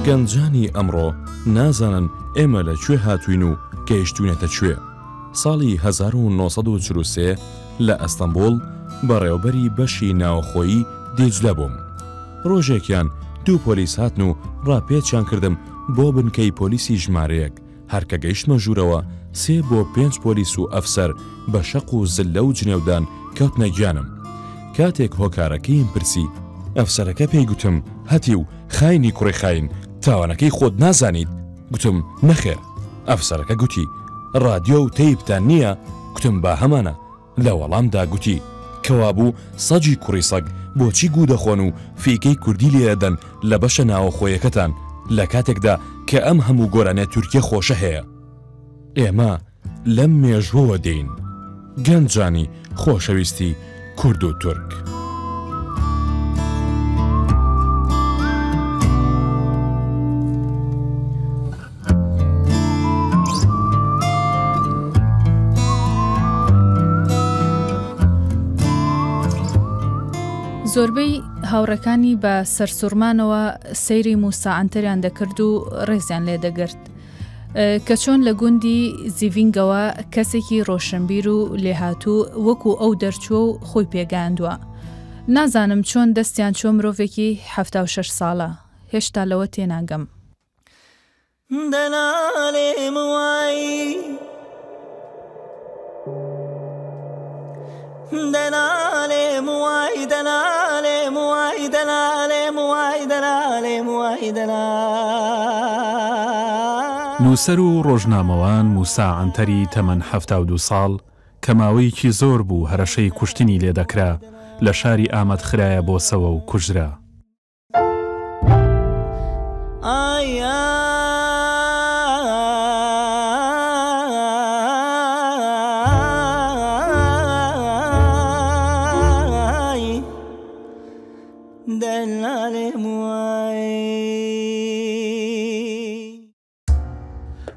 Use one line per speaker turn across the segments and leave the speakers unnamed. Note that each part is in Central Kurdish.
گەنجانی ئەمڕۆ نازانن ئێمە لەکوێ هاتوین و گەیشتوونەتە کوێ. ساڵی 1943 لە ئەستەمبۆڵ بەڕێوەبەری بەشی ناوخۆیی دیجلە بووم. ڕۆژێکیان 2 پۆلیس هاتن و ڕاپێچیان کردم بۆ بنکەی پۆلیسی ژمارەیەک. هەرکە گەیشتمە ژوورەوە 3 بۆ 5 پۆلیس و ئەفسەر بە شەق و زلە و جنێودان کەوتنە گیانم. کاتێک هۆکارەکەیم پرسی، ئەفسەرەکە پێی گوتم هەتی و خاینی کوڕی خاین، تاوانەکەی خۆت نازانیت؟ گوتم نەخێر. ئەفسەرەکە گوتی ڕادیۆ و تەیپتان نییە؟ گوتم با هەمانە. لە وەڵامدا گوتی کەوابوو سەجی کوڕی سەگ بۆچی گو دەخۆن و فیکەی کوردی لێدەن لە بەشە ناوەخۆیەکەتان لە کاتێکدا کە ئەم هەموو گۆرانە تورکیە خۆشە هەیە. ئێمە لەم مێژووەوە دێین. گەنجانی خۆشەویستی کورد و تورک.
زۆربەی هاوڕەکانی بە سەرسوورمانەوە سەیری موسا ئەنتەریان دەکرد و ڕێزیان لێ دەگرت کە چۆن لە گوندی زیڤینگەوە کەسێکی ڕۆشنبیر و لێهاتوو وەکو ئەو دەرچووە و خۆی پێگەاندووە. نازانم چۆن دەستیان چۆ مرۆڤێکی 76 ساڵە. هێشتا لەوە تێناگەم.
نووسەر و ڕۆژنامەوان موسا ئەنتەری تەمەن 72 ساڵ کە ماوەیەکی زۆر بوو هەرەشەی کوشتنی لێدەکرا لە شاری ئامەدخرایە بۆسەوە و کوژرا.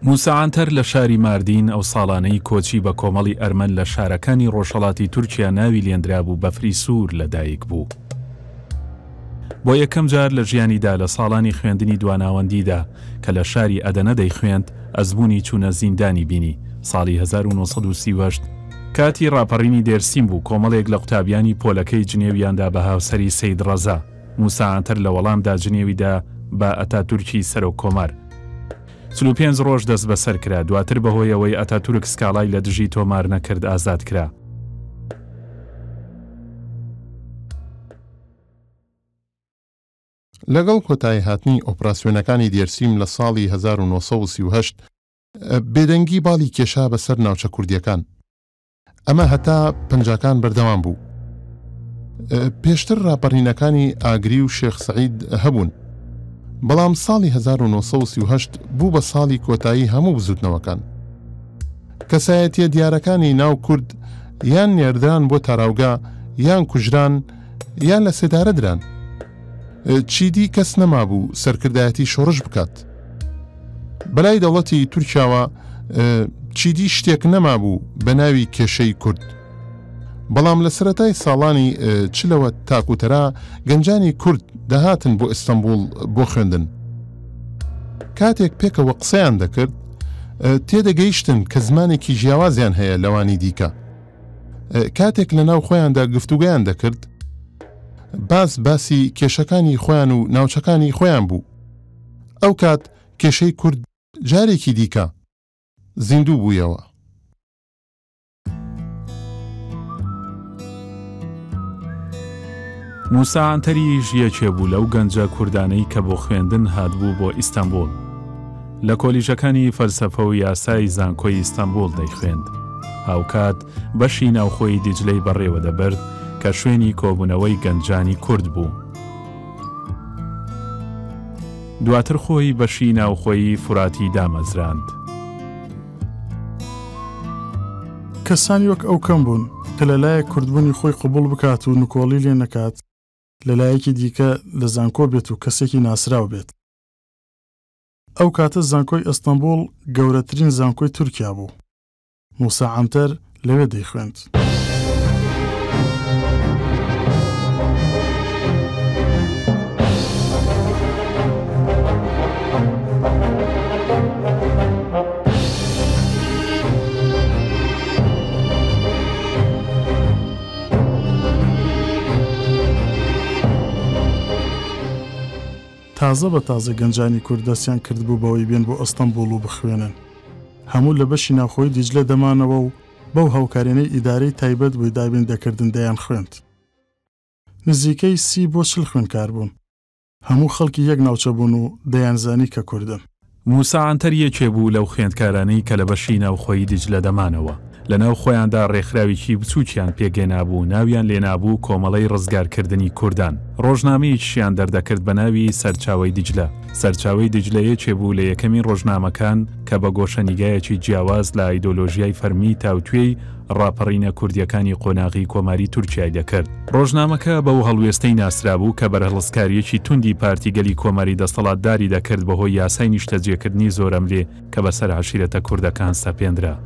موسا ئەنتەر لە شاری ماردین ئەو ساڵانەی کۆچی بە کۆمەڵی ئەرمەن لە شارەکانی ڕۆژهەڵاتی تورکیا ناوی لێندرا بوو بەفری سوور لەدایک بوو. بۆ یەکەم جار لە ژیانیدا لە ساڵانی خوێندنی دواناوەندیدا کە لە شاری ئەدەنە دەیخوێند ئەزموونی چوونە زیندانی بینی. ساڵی 1938 کاتی ڕاپەڕینی دێرسیم بوو کۆمەڵێک لە قوتابیانی پۆلەکەی جنێویاندا بە هاوسەری سەید ڕەزا. موسا ئەنتەر لە وەڵامدا جنێویدا بە ئەتاتورکی سەرۆک کۆمار. 35 ڕۆژ دەست بەسەر کرا. دواتر بەهۆی ئەوەی ئەتاتورک سکاڵای لە دژی تۆمار نەکرد ئازاد کرا.
لەگەڵ کۆتایی هاتنی ئۆپراسیۆنەکانی دێرسیم لە ساڵی 1938 بێدەنگی باڵی کێشا بەسەر ناوچە کوردیەکان. ئەمە هەتا پەنجاکان بەردەوام بوو. پێشتر ڕاپەڕینەکانی ئاگری و شێخ سەعید هەبوون. بەڵام ساڵی 1938 بوو بە ساڵی کۆتایی هەموو بزوتنەوەکان. کەسایەتیە دیارەکانی ناو کورد یان نێردران بۆ تاراوگا یان کوژران یان لە سێدارە دران. چیدی کەس نەما بوو سەرکردایەتی شۆڕش بکات. بەلای دەوڵەتی تورکیاوە چیدی شتێک نەما بوو بە ناوی کێشەی کورد. بەڵام لە سەرەتای ساڵانی چلەوە تاکوتەرا گەنجانی کورد دەهاتن بۆ ئەستەمبوڵ بۆ خوێندن. کاتێک پێکەوە قسەیان دەکرد تێدەگەیشتن کە زمانێکی جیاوازیان هەیە لەوانی دیکە. کاتێک لە ناو خۆیاندا گفتوگەیان دەکرد باسی کێشەکانی خۆیان و ناوچەکانی خۆیان بوو. ئەو کات کێشەی کورد جارێکی دیکە زیندوو بوویەوە.
موسا ئەنتەریش یەکێ بوو لەو گەنجە کوردانەی کە بۆ خوێندن هاتبوو بۆ ئیستانبول. لە کۆلیژەکانی فەلسەفە و یاسای زانکۆی ئیستانبول دەیخوێند. هاوکات بەشی ناوخۆی دیجلەی بەڕێوە دەبرد کە شوێنی کۆبوونەوەی گەنجانی کورد بوو. دواتر خۆی بەشی ناوخۆی فوراتی دامەزراند.
کەسانی وەک ئەو کەم بوون کە لەلایەک کوردبوونی خۆی قبول بکات و نکۆڵی لێ نەکات، لەلایەکی دیکە لە زانکۆ بێت و کەسێکی ناسراو بێت. ئەو کاتە زانکۆی ئەستەمبوڵ گەورەترین زانکۆی تورکیا بوو. موسا ئەنتەر لەوێ دەیخوێند. تازە بە تازە گەنجانی کوردستان کردبوو بەوەی بێن بۆ ئەستەمبوڵ و بخوێنن هەموو لە بەشی ناوخۆی دیجلە دەمانەوە و بەو هاوکارێنەی ئیدارەی تایبەت بۆی دابیندەکردن دەیان خوێند نزیکەی 30 بۆ 40 خوێندکار بوون هەموو خەڵکی یەک ناوچە بوون و دەیانزانی کە کوردن
موسا عنتەر یەکێ بوو لەو خوێندکارانەی کە لە بەشی ناوخۆی دیجلە دەمانەوە لەناو خۆیاندا ڕێکخراوێکی بچووکیان پێگەێنابوو ناویان لێنابوو کۆمەڵەی ڕزگارکردنی کوردان ڕۆژنامەیەکیان دەردەکرد بە ناوی سەرچاوەی دیجلە سەرچاوەی دیجلە یەکێ بوو لە یەکەمین ڕۆژنامەکان کە بە گۆشەنیگایەکی جیاواز لە ئایدۆلۆژیای فەرمی تاوتوێی ڕاپەڕینە کوردیەکانی قۆناغی کۆماری تورکیای دەکرد ڕۆژنامەکە بەو هەڵوێستەی ناسرابوو کە بەرهەڵسکاریەکی توندی پارتیگەلی کۆماری دەسەڵاتداری دەکرد بەهۆی یاسای نیشتەجێکردنی زۆرەملێ کە بەسەر عەشیرەتە کوردەکان سەپێنرا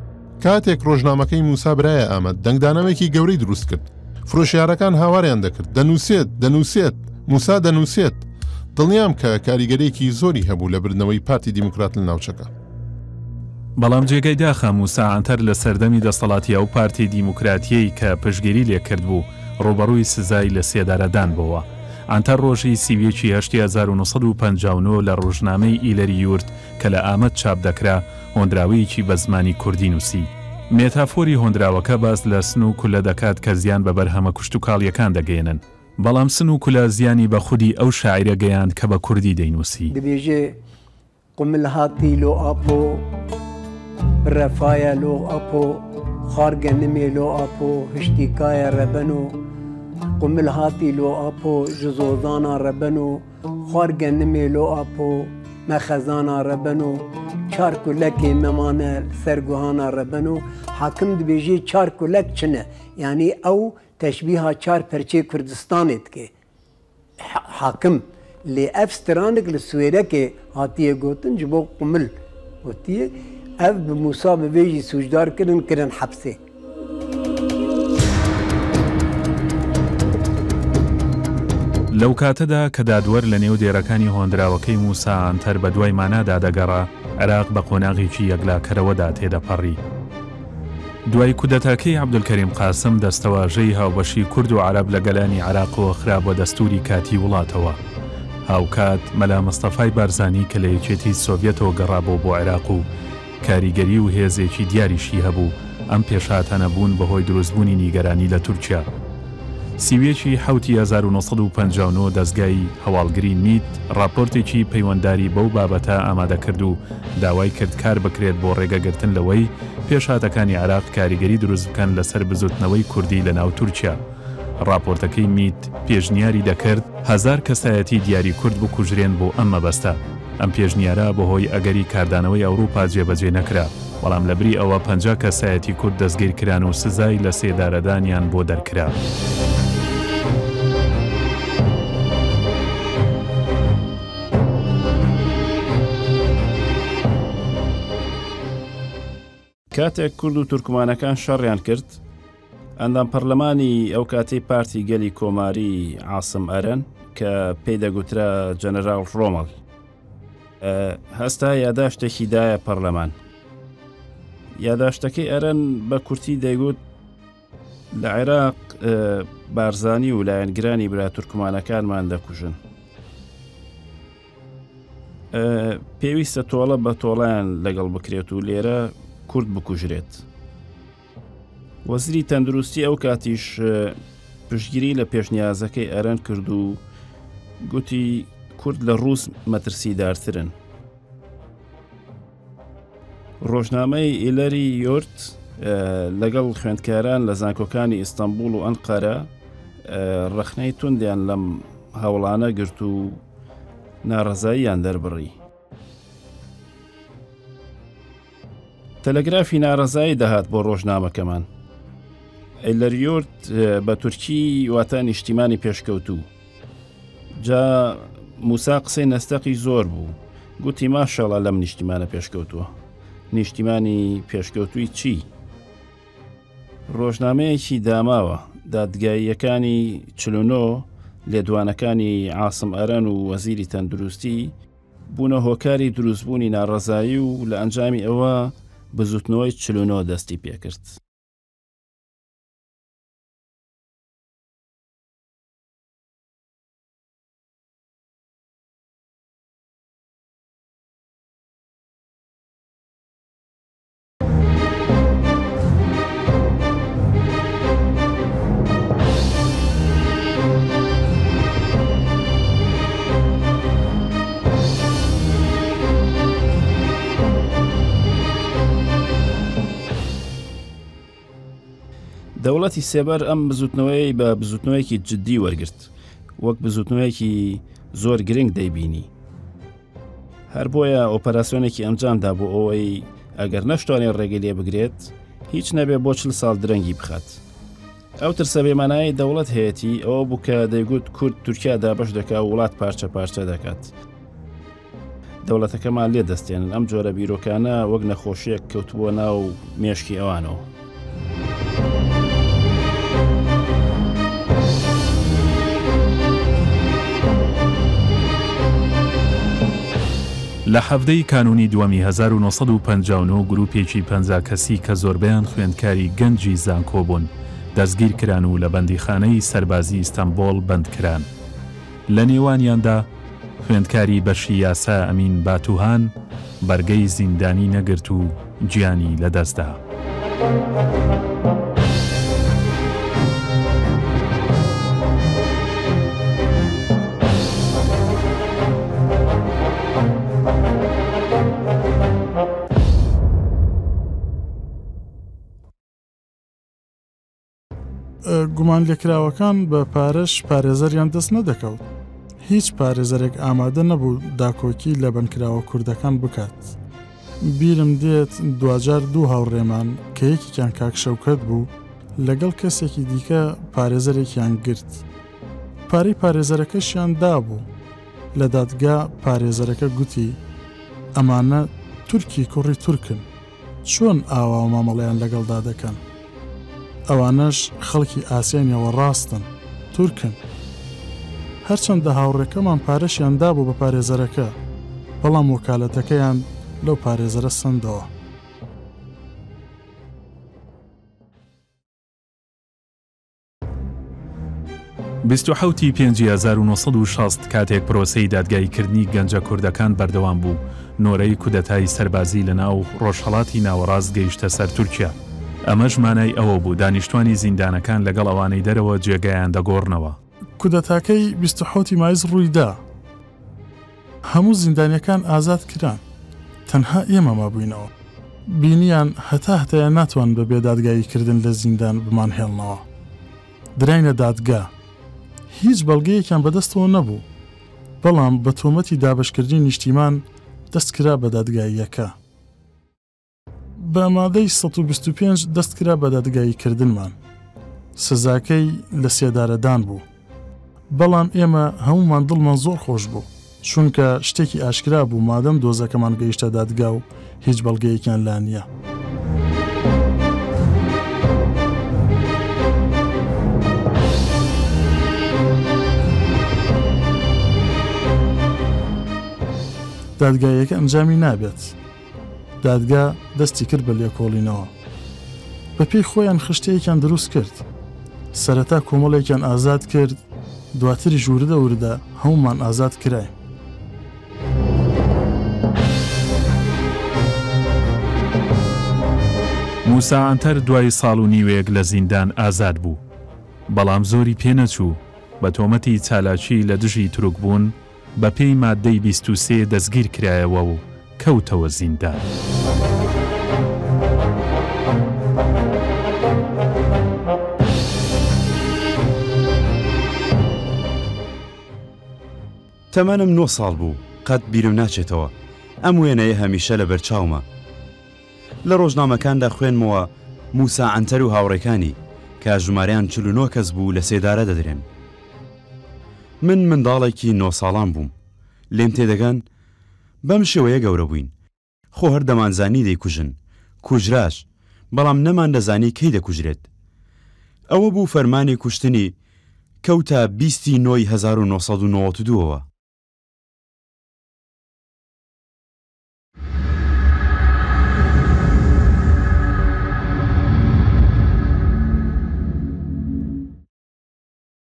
کاتێک ڕۆژنامەکەی موسا برایە ئامەد دەنگدانەوێکی گەورەی دروست کرد فرۆشیارەکان هاواریان دەکرد دەنووسێت موسا دەنووسێت دڵنیام کە کاریگەرێکی زۆری هەبوو لە بردنەوەی پارتی دیموکرات لە ناوچەکە
بەڵام جێگەی داخە موسا عنتەر لە سەردەمی دەسەڵاتی ئەو پارتی دیموکراتیەی کە پشگیری لێکرد بوو ڕوبەڕووی سزای لە سێدارەدان بووە عنتەر ڕۆژی سیوێکی 1959 لە ڕۆژنامەی ئیلەری یورد کە لە ئامەد چاپ دەکرا هۆندراوەیەکی بە زمانی کوردی نووسی مێتافۆری هۆندراوەکە باس لە سن و کولە دەکات کە زیان بە بەرهەمە کوشت و کاڵیەکان دەگەێنن بەڵام سن و کولە زیانی بە خودی ئەو شاعیرە گەیاند کە بە کوردی دەینووسی
دەبێژێ قمل هاتی لۆ ئاپۆ ڕەفایە لۆ ئەپۆ خارگە نمێ لۆ ئاپۆ هشتیکایە ڕەبەن و قمل هاتی لۆ ئاپۆ ژزۆزانە ڕەبەن و خارگە نمێ لۆ ئاپۆ مەخەزانە ڕەبەن و چار کولەکێ مەمانە سەرگوهانە ڕەبەن و حاکم دەبێژێ چار کولەک چنە یعنی ئەو تەشبیها چار پەرچێ کوردستانێت کێ حاکم لێ ئەف سترانێک لە سوێرەکێ هاتیە گوتن ji بۆ قمل وتیە ئەف bi موسا بەبێژی سوژدارکردن kirin حەبسێ
لەو کاتەدا کە دادوەر لە نێو دێرەکانی هۆندراوەکەی موسا عنتەر بە دوای مانادا دەگەڕا عێراق بە قۆناغێکی یەکلاکەرەوەدا تێدەپەڕی دوای کودەتاکەی عەبدولکەریم قاسم دەستەواژەی هاوبەشی کورد و عەرەب لە گەلانی عێراقەوە خراپ بە دەستوری کاتی وڵاتەوە هاوکات مەلا مستەفای بارزانی کە لە یەکێتی سۆڤیەتەوە گەڕابۆ بۆ عێراق و کاریگەری و هێزێکی دیاریشی هەبوو ئەم پێشاتەنە بوون بەهۆی دروستبوونی نیگەرانی لە تورکیا سیوێکی 1959 دەستگای هەواڵگری نیت راپۆرتێکی پەیوەندداری بەو بابەتە ئامادەکرد و داوای کرد کار بکرێت بۆ ڕێگەگرتن لەوەی پێشاتەکانی عێراق کاریگەری دروست بکەن لەسەر بزوتنەوەی کوردی لە ناو تورکیا راپۆرتەکەی میت پێشنیاری دەکرد 1000 کەسایەتی دیاری کورد بکوژرێن بۆ ئەم مەبەستە ئەم پێشنیارە بەهۆی ئەگەری کاردانەوەی ئەوروپا جێبەجێ نەکرا بەڵام لەبری ئەوە 50 کەسایەتی کورد دەستگیر کران و سزای لە سێدارەدانیان بۆ دەرکرا
کاتێک کورد و تورکمانەکان شەڕیان کرد ئەندام پەرلەمانی ئەو کاتەی پارتی گەلی کۆماری عاسم ئەرەن کە پێی دەگوترا جەنەرال ڕۆمەڵ هەستا یاداشتێکی دایە پەرلەمان یاداشتەکەی ئەرەن بە کورتی دەیگوت لە عێراق بارزانی و لایەنگرانی برا تورکمانەکانمان دەکوژن پێویستە تۆڵە بە تۆڵیان لەگەڵ بکرێت و لێرە کورد بکوژرێت وەزیری تەندروستی ئەو کاتیش پشتگیری لە پێشنیازەکەی ئەرەن کرد و گوتی کورد لە ڕووس مەترسیدارترن ڕۆژنامەی ئیلەری یۆرت لەگەڵ خوێندکاران لە زانکۆکانی ئیستانبول و ئەنقەرە ڕەخنەی توندیان لەم هەوڵانە گرت و ناڕەزاییان دەربڕی تەلەگرافی ناڕەزایی دەهات بۆ ڕۆژنامەکەمان ئیلەریۆرت بە تورکی واتە نیشتیمانی پێشکەوتوو جا موسا قسەی نەستەقی زۆر بوو گوتی ماشەڵە لەم نیشتیمانە پێشکەوتووە نیشتیمانی پێشکەوتووی چی؟ ڕۆژنامەیەکی داماوە دادگاییەکانی 49 لێدوانەکانی عاسم ئەرەن و وەزیری تەندروستی بوونە هۆکاری دروستبوونی ناڕەزایی و لە ئەنجامی ئەوە بزوتنەوەی 49 دەستی پێکرد. دەوڵەتی سێبەر ئەم بزوتنەوەی بە بزوتنەوەیەکی جددی وەرگرت، وەک بزوتنەوەیەکی زۆر گرنگ دەیبینی. هەر بۆیە ئۆپەراسیۆنێکی ئەنجامدا بۆ ئەوەی ئەگەر نەشتوانێت ڕێگەی لێ بگرێت، هیچ نەبێ بۆ 40 ساڵ درەنگی بخات. ئەو ترسە بێمانایی دەوڵەت هەیەی ئەوە بوو کە دەیگوت کورد تورکیا دابەش دەکات و وڵات پارچە پارچە دەکات. دەوڵەتەکەمان لێ دەستێنن ئەم جۆرە بیرۆکانە وەک نەخۆشیەک کەوتبووە ناو مێشکی ئەوانەوە.
لە حەڤدەی کانونی دووەمی 1959 گروپێکی 50 کەسی کە زۆربیان خوێندکاری گەنجی زانکۆ بوون دەستگیر کران و لە بەندیخانەی سەربازی ئیستانبۆڵ بەندکران. لە نێوانیاندا خوێندکاری بەشی یاسا ئەمین باتوهان بەرگەی زیندانی نەگرت و گیانی لەدەستدا.
گومان لێکراوەکان بە پارەش پارێزەریان دەست نەدەکەوت. هیچ پارێزەرێک ئامادە نەبوو داکۆکی لە بنکراوە کوردەکان بکات. بیرم دێت دوجار دوو هاوڕێمان کە یەکێکیان کاک شەوکەت بوو لەگەڵ کەسێکی دیکە پارێزەرێکیان گرت. پارەی پارێزەرەکەشیان دابوو. لە دادگا پارێزەرەکە گوتی ئەمانە تورکی کوڕی تورکن، چۆن ئاوا و مامەڵەیان لەگەڵدا دەکەن؟ ئەوانەش خەڵکی ئاسیانیەوە ڕاستن، تورکن. هەرچەندە هاوڕێکەمان پارەشیان دابوو بە پارێزەرەکە، بەڵام وەکالەتەکەیان لەو پارێزەرە سندەوە.
حوتی 5960 کاتێک پرۆسەی دادگاییکردنی گەنجە کوردەکان بەردەوام بوو، نۆرەی کودەتای سەربازی لە ناو ڕۆژهەڵاتی ناوەڕاست گەیشتە سەر تورکیا. ئەمەش مانای ئەوە بوو دانیشتوانی زیندانەکان لەگەڵ ئەوانەی دەرەوە جێگەیان دەگۆڕنەوە.
کودەتاکەی 27 مایز ڕوویدا. هەموو زیندانیەکان ئازاد کران، تەنها ئێمە مابووینەوە. بینیان هەتایان ناتوان بە بێدادگاییکردن لە زیندان بمان هێڵنەوە. دراینە دادگا. هیچ بەڵگەیەکیان بەدەستەوە نەبوو، بەڵام بە تۆمەتی دابشکردنی نیشتیمان دەستکرا بە دادگاییەکە. بە مادەی 125 دەستکرا بە دادگاییکردنمان. سزاکەی لە سێدارەدان بوو. بەڵام ئێمە هەمومان دڵمان زۆر خۆش بوو، چونکە شتێکی ئاشکرا بوو مادەم دۆزەکەمان گەیشتە دادگا و هیچ بەڵگەیەکیان لا نییە. دادگایەکە ئەنجامی نابێت. دادگا دەستی کرد بە لێکۆڵینەوە. بە پێی خۆیان خشتەیەکیان دروست کرد. سەرەتا کۆمەڵێکیان ئازاد کرد، دواتری ژووردە وردە هەمومان ئازاد کرای.
موسا ئەنتەر دوای ساڵ و نیوەیەک لە زیندان ئازاد بوو، بەڵام زۆری پێنەچوو. بە تۆمەتی چالاکی لە دژی تورک بوون بە پێی مادەی 23 دەستگیر کرایەوە و کەوتەوە زیندان.
تەمەنم 9 ساڵ بوو، قەت بیرم ناچێتەوە. ئەم وێنەیە هەمیشە لە بەرچاومە. لە ڕۆژنامەکاندا خوێنمەوە موسا ئەنتەر و هاوڕێکانی کە ژمارەیان 49 کەس بوو لە سێدارە دەدرێن. من منداڵێکی 9 ساڵان بووم. لێم تێدەگەن بەم شێوەیە گەورە بووین. خۆ هەر دەمانزانی دەیکوژن، کوژراش، بەڵام نەمان دەزانی کەی دەکوژرێت. ئەوە بوو فەرمانی کوشتنی کەوتە 20 نۆی 1992ەوە.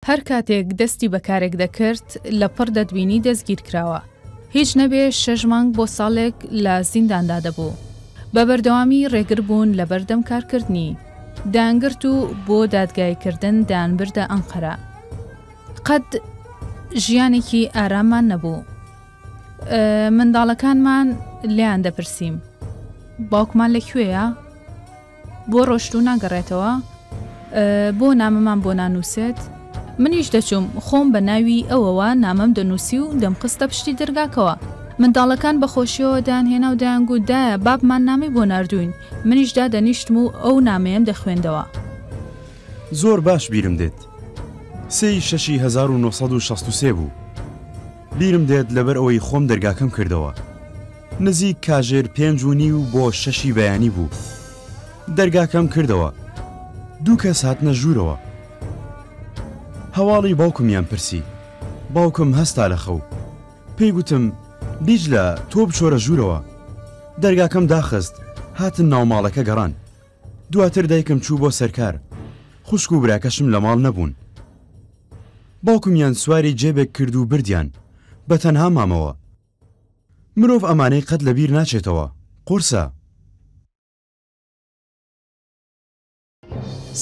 هەر کاتێک دەستی بەکارێک دەکرد لە پڕ دەدبینی دەستگیر کراوە. هیچ نەبێ 6 مانگ بۆ ساڵێک لە زینداندا دەبوو. بە بەردەوامی ڕێگر بوون لە بەردەم کارکردنی. دانگرت و بۆ دادگایکردن دانبردە ئەنقەرە. قەت ژیانێکی ئارامان نەبوو. منداڵەکانمان لیان دەپرسیم باوکمان لەکوێیە؟ بۆ ڕۆشتوو ناگەڕێتەوە؟ بۆ نامەمان بۆ نانووسێت منیش دەچوم خۆم بە ناوی ئەوەوە نامەم دەنووسی و دەمخستە پشتی دەرگاکەوە منداڵەکان بەخۆشیەوە دایانهێنا و دایانگوت دایە بابمان نامی بۆ ناردوین منیشدا دەنیشتم و ئەو نامەیەم دەخوێندەوە
زۆر باش بیرم دێت 1963 بوو بیرم دێت لەبەر ئەوەی خۆم دەرگاکەم کردەوە نزیک کاژێر 5:30 بۆ 6 بەیانی بوو دەرگاکەم کردەوە 2 کەس هاتنە ژوورەوە هەواڵی باوکمیان پرسی باوکم هەستا لە خەو پێی گوتم دیجلە تۆ بچۆرە ژوورەوە دەرگاکەم داخست هاتن ناوماڵەکە گەڕان دواتر دایکم چوو بۆ سەرکار خوشک و براکەشم لە ماڵ نەبوون باوکمیان سواری جێبێک کرد و بردیان بە تەنها مامەوە مرۆڤ ئەمانەی قەت لەبیر ناچێتەوە قورسە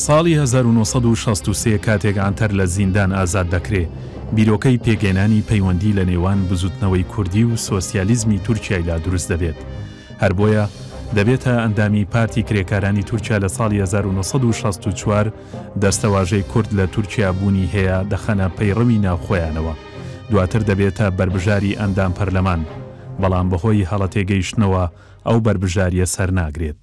ساڵی 1963 کاتێک ئانتەر لە زیندان ئازاد دەکرێ بیرۆکەی پێگەێنانی پەیوەندی لە نێوان بزوتنەوەی کوردی و سۆسیالیزمی تورکیایدا دروست دەبێت هەر بۆیە دەبێتە ئەندامی پارتی کرێکارانی تورکیا لە ساڵی 1964 دەستەواژەی کورد لە تورکیا بوونی هەیە دەخەنە پەیڕەوی ناوخۆیانەوە دواتر دەبێتە بربژاری ئەندام پەرلەمان بەڵام بەهۆی هەڵەتێگەیشتنەوە ئەو بربژاریە سەر ناگرێت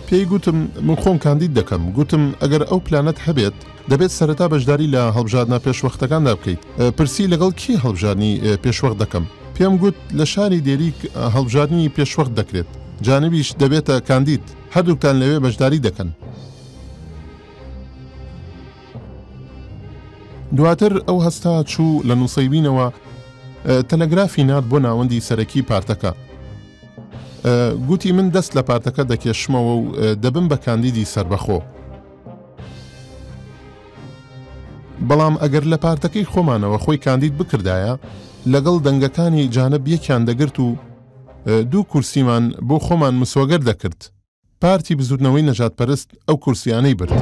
پێی گوتم من خۆم کاندید دەکەم گوتم ئەگەر ئەو پلانەت هەبێت دەبێت سەرەتا بەشداری لە هەڵبژاردنە پێشوەختەکاندا بکەیت پرسی لەگەڵ کی هەڵبژاردننی پێشوەخت دەکەم پێم گوت لە شاری دێریک هەڵبژاردننی پێشوەخت دەکرێت جانبیش دەبێتە کاندید هەردووکتان لەوێ بەشداری دەکەن دواتر ئەو هەستا چوو لە نووسەیبینەوە تەلەگرافی نات بۆ ناوەندی سەرەکی پارتەکە گوتی من دەست لە پارتەکە دەکێشمەوە و دەبم بە کاندیدی سربەخۆ بەڵام ئەگەر لە پارتەکەی خۆمانەوە خۆی کاندید بکردایە لەگەڵ دەنگەکانی جانب یەکیان دەگرت و 2 کورسیمان بۆ خۆمان مسۆگەر دەکرد پارتی بزوتنەوەی نەجاتپەرست ئەو کورسیانەی برد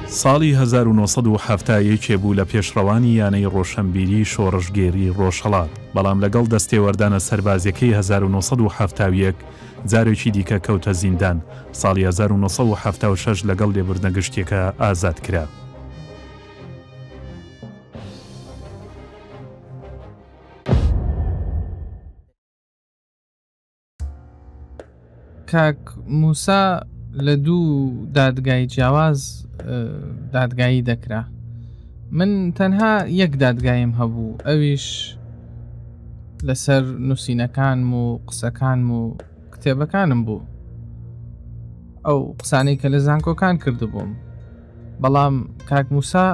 ساڵی 1970 بوو لە پێشڕەوانی یانەی ڕۆشنبیری شۆڕژگێری ڕۆژهەڵات بەڵام لەگەڵ دەستێوەردانە سەربازیەکەی 1970 جارێکی دیکە کەوتە زیندان ساڵی 1976 لەگەڵ لێبوردنە گشتێکە ئازاد کرا
کاک موسا لە 2 دادگای جیاواز دادگایی دەکرا من تەنها 1 دادگایم هەبوو ئەویش لەسەر نووسینەکانم و قسەکانم و کتێبەکانم بوو ئەو قسانەی کە لە زانکۆکان کردبووم بەڵام کاک موسا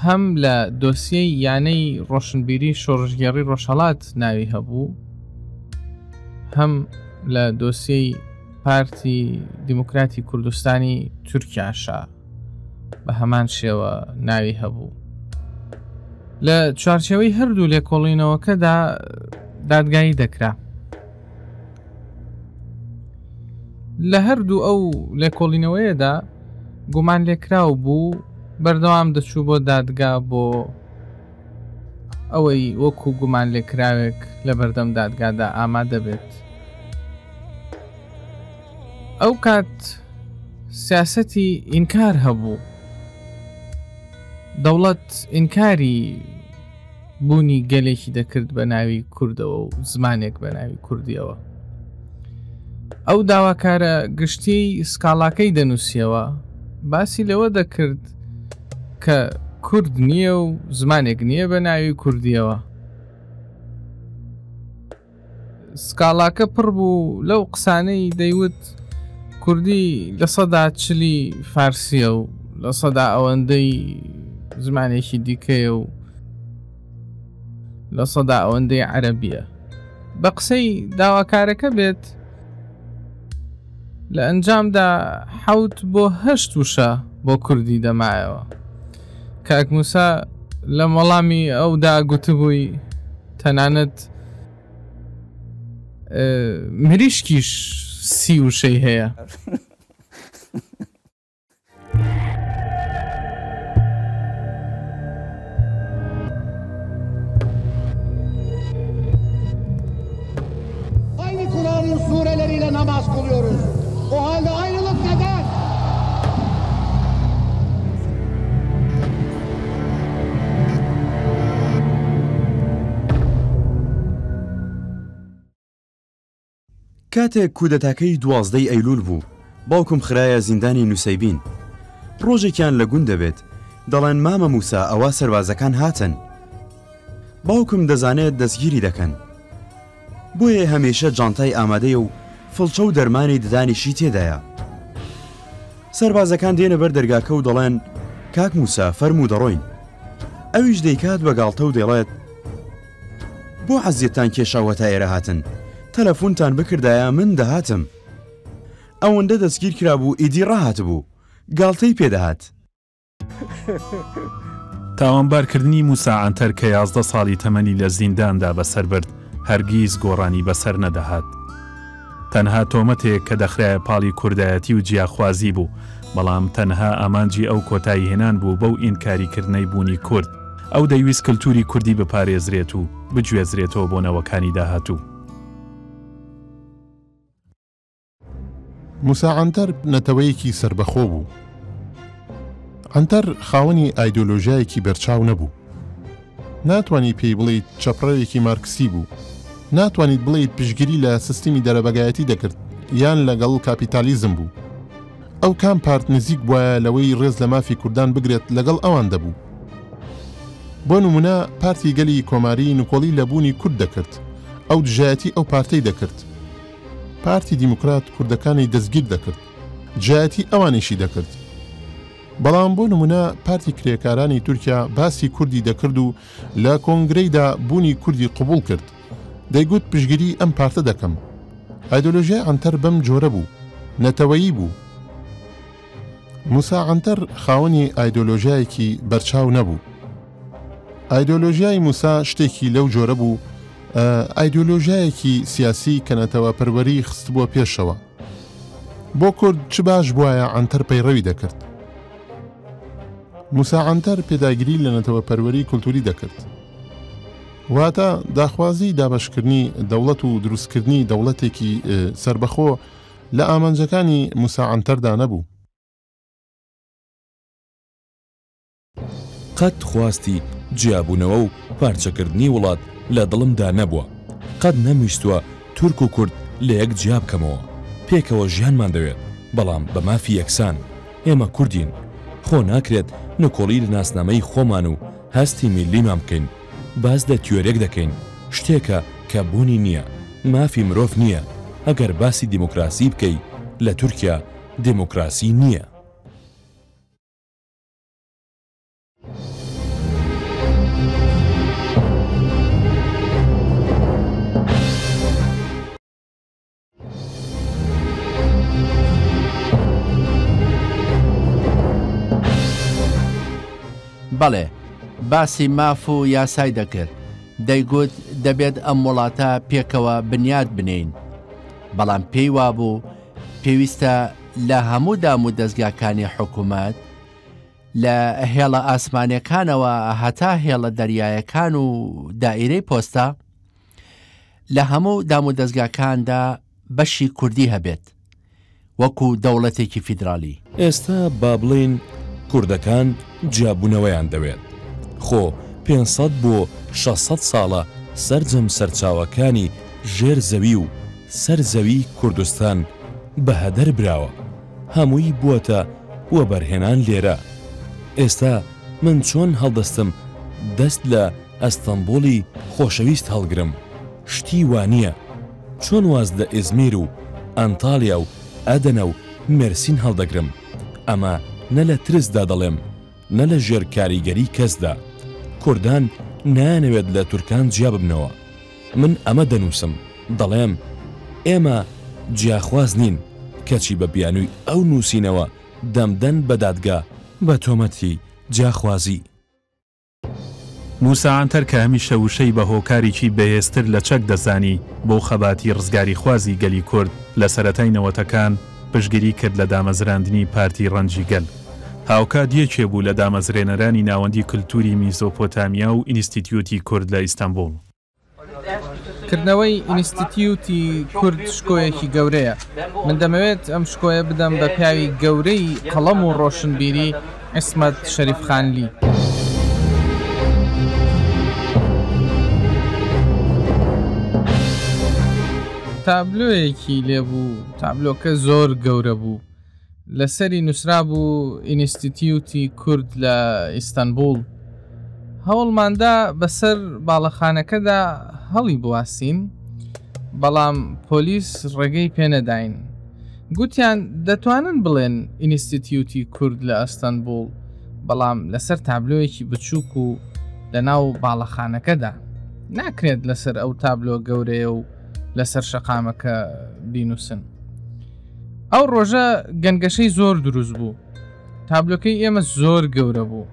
هەم لە دۆسیەی یانەی ڕۆشنبیری شۆڕژگێڕی ڕۆژهەڵات ناوی هەبوو هەم لە دۆسیەی پارتی دیموکراتی کوردستانی تورکیاشا بە هەمان شێوە ناوی هەبوو لە چوارچێوەی هەردوو لێکۆڵینەوەکەدا دادگایی دەکرا لە هەردوو ئەو لێکۆڵینەوەیەدا گومان لێکراو بوو بەردەوام دەچوو بۆ دادگا بۆ ئەوەی وەکو گومان لێکراوێک لە بەردەم دادگادا ئامادە بێت ئەو کات سیاسەتی ئینکار هەبوو دەوڵەت ئینکاری بوونی گەلێکی دەکرد بە ناوی کوردەوە و زمانێک بە ناوی کوردیەوە ئەو داواکارە گشتی سکاڵاکەی دەنووسیەوە باسی لەوە دەکرد کە کورد نییە و زمانێک نییە بە ناوی کوردیەوە سکاڵاکە پڕ بوو لەو قسانەی دەیوت کوردی لە 140 فارسیە و لە 100 ئەوەندەی زمانێکی دیکەیە و لە 100 ئەوەندەی عەرەبیە بە قسەی داواکارەکە بێت لە ئەنجامدا 7 بۆ 8 وشە بۆ کوردی دەمایەوە کاک موسا لە وەڵامی ئەودا گوتبووی تەنانەت مریشکیش 30 وشەی هەیە
Aynı Kur'an'ın sureleriyle namaz kılıyoruz. O halde ayrılık
کاتێک کودەتاکەی 12 ئەیلول بوو باوکم خرایە زیندانی نووسیبین ڕۆژێکیان لە گوند دەبێت دەڵێن مامە موسا ئەوە سەربازەکان هاتن باوکم دەزانێت دەستگیری دەکەن بۆیە هەمیشە جانتای ئامادەیە و فڵچە و دەرمانی ددانیشی تێدایە سەربازەکان دێنە بەر دەرگاکە و دەڵێن کاک موسا فەرموو دەڕۆین ئەویش دەیکات بە گاڵتە و دەڵێت بۆ حەزیەتان کێشاوە تا ئێرە هاتن تەلەفۆنتان بکردایە من دەهاتم ئەوەندە دەستگیر کرابوو ئیدی ڕاهات بوو گاڵتەی پێدەهات
تاوانبارکردنی موسا عنتەر کە 11 ساڵی تەمەنی لە زینداندا بەسەر برد هەرگیز گۆڕانی بەسەر نەدەهات تەنها تۆمەتێک کە دەخرایە پاڵی کوردایەتی و جیاخوازی بوو بەڵام تەنها ئامانجی ئەو کۆتایی هێنان بوو بەو ئینکاریکردنەی بوونی کورد ئەو دەیویست کللتوری کوردی بپارێزرێت و بگوێزرێتەوە بۆ نەوەکانی داهاتوو
موسا عنتەر نەتەوەیەکی سربەخۆ بوو عنتەر خاوەنی ئایدۆلۆژیایەکی بەرچاو نەبوو ناتوانانی پێی بڵێیت چەپڕەوێکی مارکسی بوو ناتوانیت بڵێیت پشگیری لە سیستمی دەرەبەگایەتی دەکرد یان لەگەڵ کاپیتالیزم بوو ئەو کام پارت نزیک بووە لەوەی ڕێز لە مافی کوردان بگرێت لەگەڵ ئەوان دەبوو بۆ نمونە پارتی گەلی کۆماری نوکۆڵی لەبوونی کورد دەکرد ئەو دژایەتی ئەو پارتەی دەکرد پارتی دیموکرات کوردەکانی دەستگیر دەکرد جایەتی ئەوانیشی دەکرد بەڵام بۆ نمونە پارتی کرێکارانی تورکیا باسی کوردی دەکرد و لە کۆنگرەیدا بوونی کوردی قبول کرد دەیگوت پشگیری ئەم پارتە دەکەم ئایدۆلۆژیای عنتەر بەم جۆرە بوو نەتەوەیی بوو موسا عنتەر خاوەنی ئایدۆلۆژیایەکی بەرچاو نەبوو ئایدۆلۆژیای موسا شتێکی لەو جۆرە بوو ئایدۆلۆژیایەکی سیاسی کە نەتەوە پەروەری خست بووە پێشەوە بۆ کورد چ باش بووایە عنتەر پەیڕەوی دەکرد موسا عنتەر پێداگیری لە نەتەوە پەروەری کولتوری دەکرد واتە داخوازی دابەشکردنی دەوڵەت و دروستکردنی دەوڵەتێکی سربەخۆ لە ئامانجەکانی موسا عنتەردا نەبوو
قەت خواستی جیابوونەوە و پارچەکردنی وڵات لە دڵمدا نەبووە قەت نەمویستووە تورک و کورد لە یەک جیا بکەمەوە پێکەوە ژیانمان دەوێت بەڵام بە مافی یەکسان ئێمە کوردین خۆ ناکرێت نکۆڵی لە ناسنامەی خۆمان و هەستی میلیمان بکەین باز لە تیۆرێک دەکەین شتێکە کە بوونی نییە مافی مرۆڤ نییە ئەگەر باسی دیموکراسی بکەی لە تورکیا دیموکراسی نییە
بەڵێ باسی ماف و یاسای دەکرد دەیگوت دەبێت ئەم وڵاتە پێکەوە بنیاد بنین بەڵام پێی وابوو پێویستە لە هەموو دام و دەستگاکانی حکوومەت لە هێڵە ئاسمانیەکانەوە هەتا هێڵە دەریایەکان و دائیرەی پۆستە لە هەموو دام و دەستگاکاندا بەشی کوردی هەبێت وەکو دەوڵەتێکی فیدرالی
ئێستا با بڵین کوردەکان جیابوونەوەیان دەوێت خۆ 500 بۆ 600 ساڵە سەرجەم سەرچاوەکانی ژێر زەوی و سەر زەوی کوردستان بە هەدەر براوە هەمووی بووەتە وە بەرهێنان لێرە ئێستا من چۆن هەڵدەستم دەست لە ئەستەمبوڵی خۆشەویست هەڵگرم شتی وانییە چۆن واز لە ئێزمیر و ئەنتالیا و ئەدەنە و مێرسین هەڵدەگرم ئەمە نە لە ترسدا دەڵێم نە لە ژێر کاریگەری کەسدا کوردان نانەوێت لە تورکان جیا ببنەوە من ئەمە دەنووسم دەڵێم ئێمە جیاخواز نین کەچی بە بیانووی ئەو نووسینەوە دەمدەن بە دادگا بە تۆمەتی جیاخوازی
موسا عنتەر کە هەمیشە وشەی بە هۆکارێکی بەهێزتر لە چەک دەزانی بۆ خەباتی ڕزگاری خوازی گەلی کورد لە سەرەتای نەوەتەکان پشگیری کرد لە دامەزراندنی پارتی ڕەنجی گەل هاوکات یەکێ بوو لە دامەزرێنەرانی ناوەندی کللتوری میزۆپۆتامیا و ئینستیتیوتی کورد لە ئیستانبول
کردنەوەی ئینستیتیوتی کورد شکۆیەکی گەورەیە من دەمەوێت ئەم شکۆیە بدەم بە پیاوی گەورەی قەڵەم و ڕۆشنبیری عیسمەت شەریفخانلی تابلۆیەکی لێبوو تابلۆکە زۆر گەورە بوو لەسەری نووسرا بوو ئینستیتیوتی کورد لە ئیستانبول هەوڵماندا بەسەر باڵەخانەکەدا هەڵی بواسین بەڵام پۆلیس ڕێگەی پێنەداین گوتیان دەتوانن بڵێن ئینستیتیوتی کورد لە ئەستانبول بەڵام لەسەر تابلۆیەکی بچووک و لە ناو باڵەخانەکەدا ناکرێت لەسەر ئەو تابلۆ گەورەیە و لەسەر شەقامەکە بینوسن ئەو ڕۆژە گەنگەشەی زۆر دروست بوو تابلۆکەی ئێمە زۆر گەورە بوو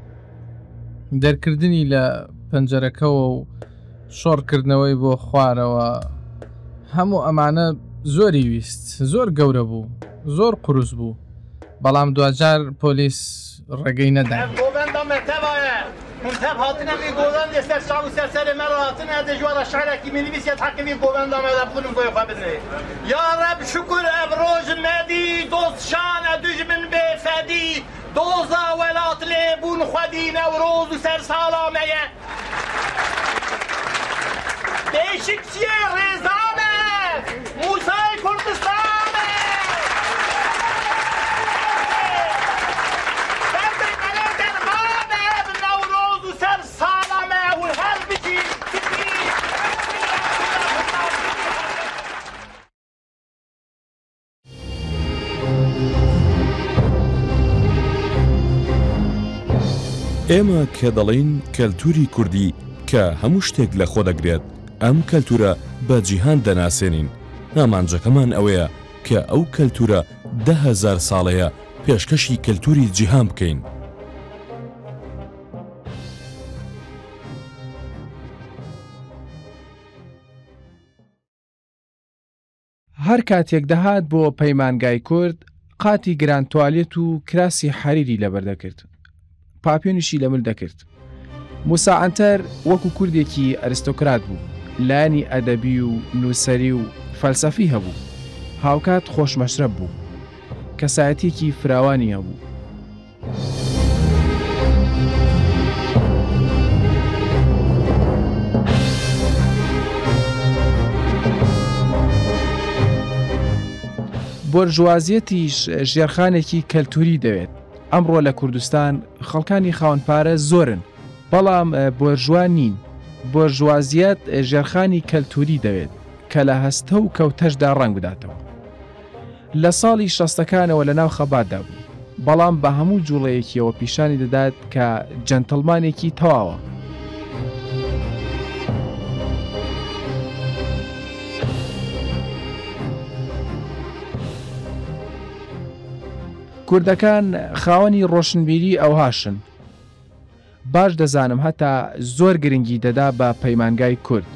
دەرکردنی لە پەنجەرەکەەوە و شۆڕکردنەوەی بۆ خوارەوە هەموو ئەمانە زۆری ویست زۆر گەورە بوو زۆر قورس بوو بەڵام دوجار پۆلیس ڕێگەی نەداین
منتب هاتنا في قولان يسر شعب سرسر مرة هاتنا دجوار الشعر كي من بيس يتحكم في قولان دام هذا بقولهم كوي قابلني يا رب شكر أبروج مادي دوز شان أدوج من بفادي دوزا ولات ليبون خدينا وروز وسر سلامية بيشك سير رزامة موسى كردستان
ئێمە کە دەڵێن کەلتوری کوردی کە هەموو شتێک لە خۆ دەگرێت ئەم کەلتورە بە جیهان دەناسێنین ئامانجەکەمان ئەوەیە کە ئەو کەلتورە 10,000 ساڵەیە پێشکەشی کەلتوری جیهان بکەین
هەر کاتێک دەهات بۆ پەیمانگای کورد قاتی گرانتوالێت و کراسی حەریری لەبەردەکرد پاپیۆنیشی لەمل دەکرد موسا ئەنتەر وەکو کوردێکی ئەریستۆکرات بوو لایانی ئەدەبی و نووسەری و فەلسەفی هەبوو هاوکات خۆشمەشرەب بوو کەسایەتێکی فراوانی هەبوو بۆرژوازیەتیش ژێرخانێکی کەلتوری دەوێت ئەمڕۆ لە کوردستان خەڵکانی خاوەنپارە زۆرن بەڵام بۆرژوان نین بۆرژوازیەت ژێرخانی کەلتوری دەوێت کە لە هەستە و کەوتەشدا ڕنگ بداتەوە لە ساڵی 60ەکانەوە لە ناو خەباتدا بوو بەڵام بە هەموو جوڵەیەکیەوە پیشانی دەدات کە جەنتڵمانێکی تەواوە کوردەکان خاوەنی ڕۆشنبیری ئەوهاشن باش دەزانم هەتا زۆر گرنگی دەدا بە پەیمانگای کورد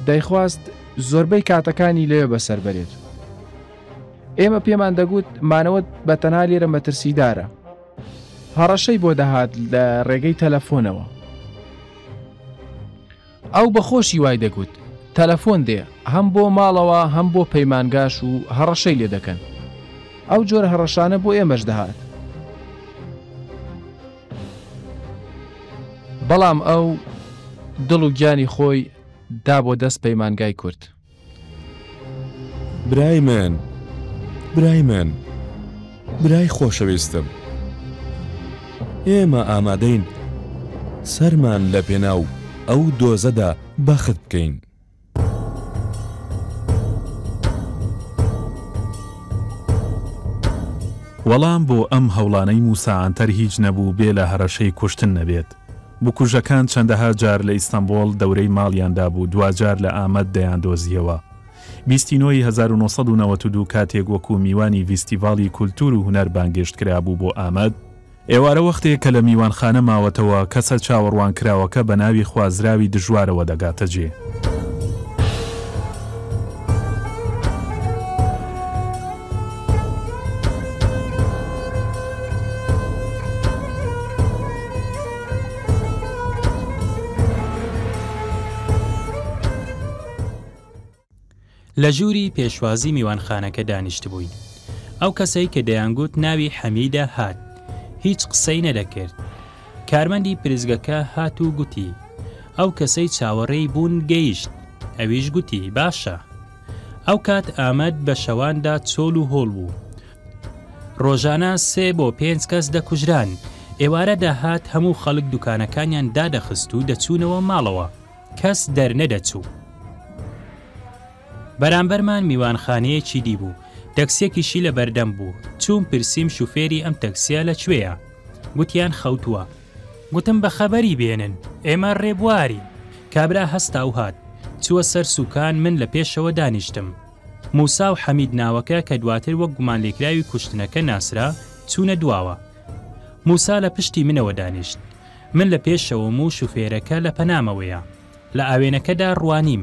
دەیخواست زۆربەی کاتەکانی لێوێ بەسەر بەرێت ئێمە پێمان دەگوت مانەوەت بە تەنها لێرە مەترسیدارە هەڕەشەی بۆ دەهات لە ڕێگەی تەلەفۆنەوە ئەو بەخۆشی وای دەگوت تەلەفۆن دێ هەم بۆ ماڵەوە هەم بۆ پەیمانگاش و هەڕەشەی لێ دەکەن ئەو جۆرە هەڕەشانە بۆ ئێمەش دەهات بەڵام ئەو دڵ و گیانی خۆی دا بۆ دەست پەیمانگای کورد
برای من برای خۆشەویستم ئێمە ئامادەین سەرمان لە پێناو ئەو دۆزەدا بەخت بکەین
وەڵام بۆ ئەم هەوڵانەی موسا ئەنتەر هیچ نەبوو بێ لە هەڕەشەی کوشتن نەبێت بکوژەکان چەندەها جار لە ئیستانبول دەورەی ماڵیاندا بوو دوجار لە ئامەد دەیاندۆزیەوە 1992 کاتێک وەکو میوانی ڤیستیڤاڵی کولتور و هونەر بانگێشت کرابوو بۆ ئامەد ئێوارە وەختێک کە لە میوانخانە ماوەتەوە کەسە چاوەڕوان کراوەکە بە ناوی خوازراوی دژوارەوە دەگاتە جێ
لە ژووری پێشوازی میوانخانەکە دانیشت بووین ئەو کەسەی کە دەیانگوت ناوی حەمیدە هات هیچ قسەی نەدەکرد کارمەندی پرزگەکە هات و گوتی ئەو کەسەی چاوەڕێی بوون گەیشت ئەویش گوتی باشە ئەو کات ئامەد بە شەواندا چۆل و هۆڵ بوو. ڕۆژانە 3 بۆ 5 کەس دەکوژران. ئێوارە داهات هەموو خەڵک دوکانەکانیان دادەخست و دەچوونەوە ماڵەوە، کەس دەرنەدەچوو. بەرامبەرمان میوانخانەیەکی دیبوو، تەکسیەکیشی لە بەردەم بوو. چوون پرسییم شوفێری ئەم تەکسیە لەکوێیە؟ گوتیان خەوتووە. گوتم بە خەبەری بێنن، ئێمە ڕێبواری. کابرا هەستا و هات، چووە سەر سوکان. من لە پێشەوە دانیشتم. موسا و حەمید ناوەکە کە دواتر وەک گومان لێکراوی کوشتنەکە ناسرا چوونە دواوە. موسا لە پشتی منەوە دانیشت. من لە پێشەوەم و شوفێرەکە لە پەنامەوەیە. لە ئاوێنەکەدا ڕوانیم.